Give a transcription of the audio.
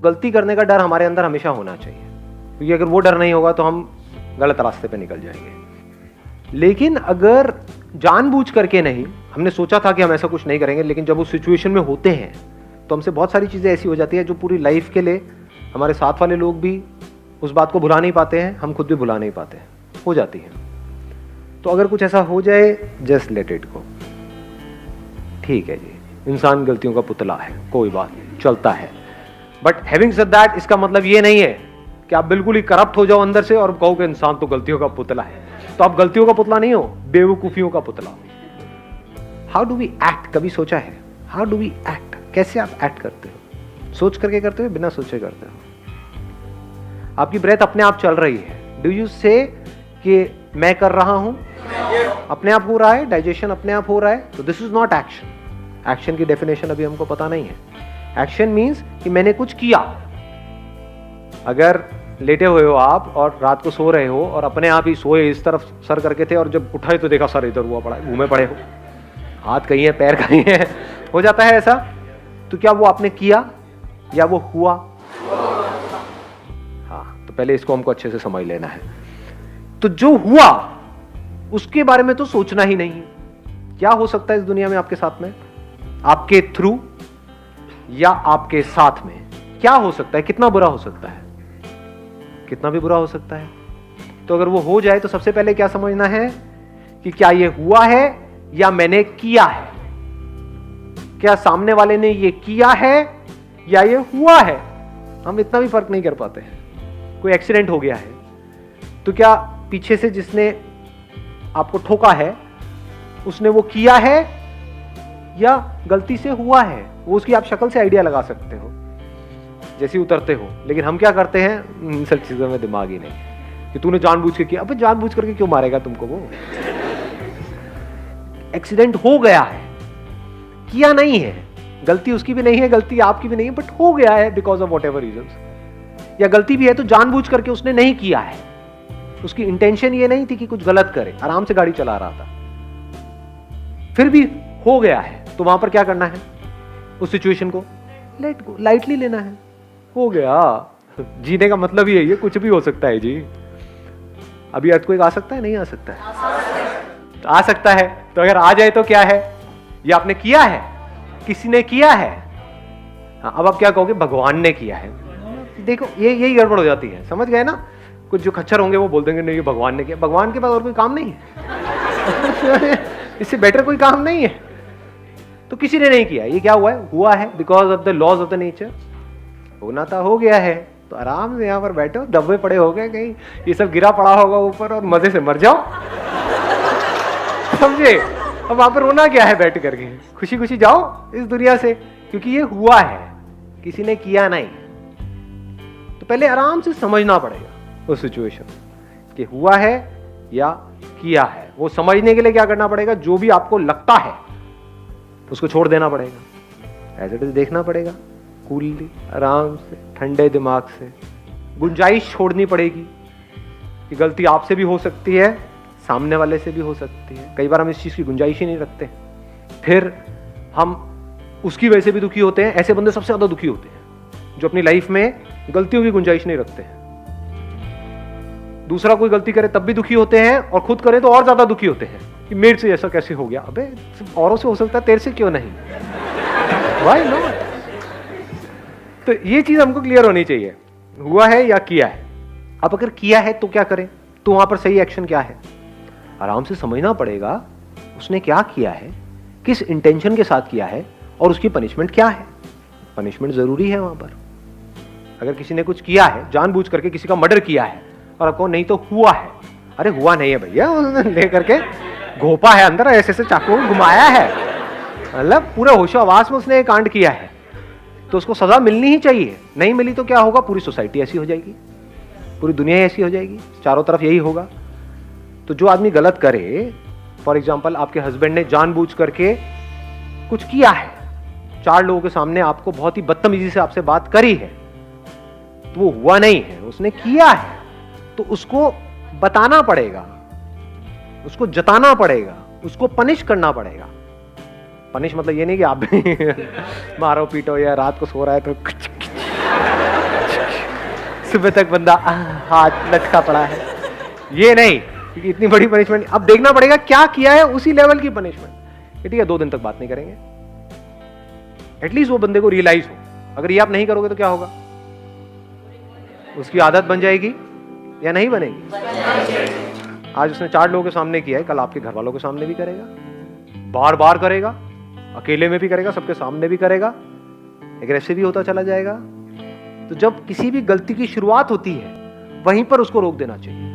गलती करने का डर हमारे अंदर हमेशा होना चाहिए, क्योंकि अगर वो डर नहीं होगा तो हम गलत रास्ते पे निकल जाएंगे। लेकिन अगर जानबूझ करके नहीं, हमने सोचा था कि हम ऐसा कुछ नहीं करेंगे, लेकिन जब उस सिचुएशन में होते हैं तो हमसे बहुत सारी चीज़ें ऐसी हो जाती है जो पूरी लाइफ के लिए हमारे साथ वाले लोग भी उस बात को भुला नहीं पाते हैं, हम खुद भी भुला नहीं पाते हैं, हो जाती है। तो अगर कुछ ऐसा हो जाए, जस्ट लेट इट गो। ठीक है जी, इंसान गलतियों का पुतला है, कोई बात नहीं, चलता है। बट हैविंग सेड दैट, इसका मतलब ये नहीं है कि आप बिल्कुल ही करप्ट हो जाओ अंदर से और कहो कि इंसान तो गलतियों का पुतला है। तो आप गलतियों का पुतला नहीं हो, बेवकूफियों का पुतला हो। हाउ डू वी एक्ट, कभी सोचा है हाउ डू वी एक्ट? कैसे आप एक्ट करते हो? सोच करके करते हो, बिना सोचे करते हो? आपकी ब्रेथ अपने आप चल रही है, डू यू से कि मैं कर रहा हूं? अपने आप हो रहा है, डाइजेशन अपने आप हो रहा है, तो this is not action. Action की डेफिनेशन अभी हमको पता नहीं है। एक्शन मीन्स कि मैंने कुछ किया। अगर लेटे हुए हो आप और रात को सो रहे हो और अपने आप ही सोए, इस तरफ सर करके थे और जब उठाए तो देखा सर इधर हुआ पड़ा है, घूमे पड़े हो, हाथ कहीं है, पैर कहीं है, हो जाता है ऐसा। तो क्या वो आपने किया या वो हुआ? हाँ, तो पहले इसको हमको अच्छे से समझ लेना है। तो जो हुआ उसके बारे में तो सोचना ही नहीं। क्या हो सकता है इस दुनिया में आपके साथ में, आपके थ्रू या आपके साथ में? क्या हो सकता है? कितना बुरा हो सकता है? कितना भी बुरा हो सकता है। तो अगर वो हो जाए तो सबसे पहले क्या समझना है कि क्या ये हुआ है या मैंने किया है? क्या सामने वाले ने ये किया है या ये हुआ है? हम इतना भी फर्क नहीं कर पाते हैं। कोई एक्सीडेंट हो गया है तो क्या पीछे से जिसने आपको ठोका है उसने वो किया है या गलती से हुआ है? वो उसकी आप शक्ल से आइडिया लगा सकते हो जैसे उतरते हो। लेकिन हम क्या करते हैं, इन सब चीजों में दिमाग ही नहीं कि तूने जानबूझ के किया। अबे जानबूझ करके क्यों मारेगा तुमको? वो एक्सीडेंट हो गया है, किया नहीं है, गलती उसकी भी नहीं है, गलती आपकी भी नहीं है, बट हो गया है because of what ever reasons. या गलती भी है तो जानबूझ करके उसने नहीं किया है, उसकी इंटेंशन ये नहीं थी कि कुछ गलत करे, आराम से गाड़ी चला रहा था, फिर भी हो गया है। तो वहां पर क्या करना है? उस सिचुएशन को लेट गो, लाइटली लेना है। हो गया, जीने का मतलब ही है ये, कुछ भी हो सकता है जी। अभी अर्थक्वेक आ सकता है, नहीं आ सकता है? तो आ सकता है। तो अगर आ जाए तो क्या है? ये आपने किया है, किसी ने किया है। हाँ, अब आप क्या कहोगे? भगवान ने किया है। देखो यही गड़बड़ हो जाती है, समझ गए ना? कुछ जो खच्चर होंगे वो बोल देंगे नहीं ये भगवान ने किया। भगवान के पास और कोई काम नहीं है इससे बेटर कोई काम नहीं है। तो किसी ने नहीं किया, ये क्या हुआ है? हुआ है because of the laws of the nature. होना था, हो गया है। तो आराम से यहाँ पर बैठो, दबे पड़े हो गए, कहीं ये सब गिरा पड़ा होगा ऊपर और मजे से मर जाओ समझे? अब वहां पर रोना क्या है? बैठ करके खुशी खुशी जाओ इस दुनिया से, क्योंकि ये हुआ है, किसी ने किया नहीं। तो पहले आराम से समझना पड़ेगा उस सिचुएशन कि हुआ है या किया है। वो समझने के लिए क्या करना पड़ेगा? जो भी आपको लगता है उसको छोड़ देना पड़ेगा, एज इट इज देखना पड़ेगा, कूलली, आराम से, ठंडे दिमाग से। गुंजाइश छोड़नी पड़ेगी कि गलती आपसे भी हो सकती है, सामने वाले से भी हो सकती है। कई बार हम इस चीज की गुंजाइश ही नहीं रखते, फिर हम उसकी वजह से भी दुखी होते हैं। ऐसे बंदे सबसे ज्यादा दुखी होते हैं जो अपनी लाइफ में गलतियों की गुंजाइश नहीं रखते हैं। दूसरा कोई गलती करे तब भी दुखी होते हैं और खुद करे तो और ज्यादा दुखी होते हैं कि मेरे से ऐसा कैसे हो गया। अबे औरों से हो सकता है, तेरे से क्यों नहीं? Why not? तो ये चीज हमको क्लियर होनी चाहिए, हुआ है या किया है। अब अगर किया है तो क्या करें? तो वहां पर सही एक्शन क्या है? आराम से समझना पड़ेगा उसने क्या किया है, किस इंटेंशन के साथ किया है और उसकी पनिशमेंट क्या है। पनिशमेंट जरूरी है वहां पर। अगर किसी ने कुछ किया है, जानबूझ करके किसी का मर्डर किया है और आपको नहीं तो हुआ है, अरे हुआ नहीं है भैया, उसने ले करके घोपा है अंदर, ऐसे ऐसे चाकू घुमाया है, मतलब पूरे होशो आवास में उसने कांड किया है, तो उसको सजा मिलनी ही चाहिए। नहीं मिली तो क्या होगा? पूरी सोसाइटी ऐसी हो जाएगी, पूरी दुनिया ऐसी हो जाएगी, चारों तरफ यही होगा। तो जो आदमी गलत करे, फॉर एग्जाम्पल आपके हस्बैंड ने जानबूझ करके कुछ किया है, 4 लोगों के सामने आपको बहुत ही बदतमीजी से आपसे बात करी है, तो वो हुआ नहीं है, उसने किया है, तो उसको बताना पड़ेगा, उसको जताना पड़ेगा, उसको पनिश करना पड़ेगा। पनिश मतलब ये नहीं कि आप भी मारो पीटो या रात को सो रहा है तो सुबह तक बंदा हाथ लटका पड़ा है, ये नहीं, क्योंकि इतनी बड़ी पनिशमेंट अब देखना पड़ेगा क्या किया है, उसी लेवल की पनिशमेंट। ठीक है 2 दिन तक बात नहीं करेंगे, एटलीस्ट वो बंदे को रियलाइज हो। अगर ये आप नहीं करोगे तो क्या होगा, उसकी आदत बन जाएगी या नहीं बनेगी। आज उसने 4 लोगों के सामने किया है, कल आपके घर वालों के सामने भी करेगा, बार बार करेगा, अकेले में भी करेगा, सबके सामने भी करेगा, एग्रेसिव भी होता चला जाएगा। तो जब किसी भी गलती की शुरुआत होती है वहीं पर उसको रोक देना चाहिए।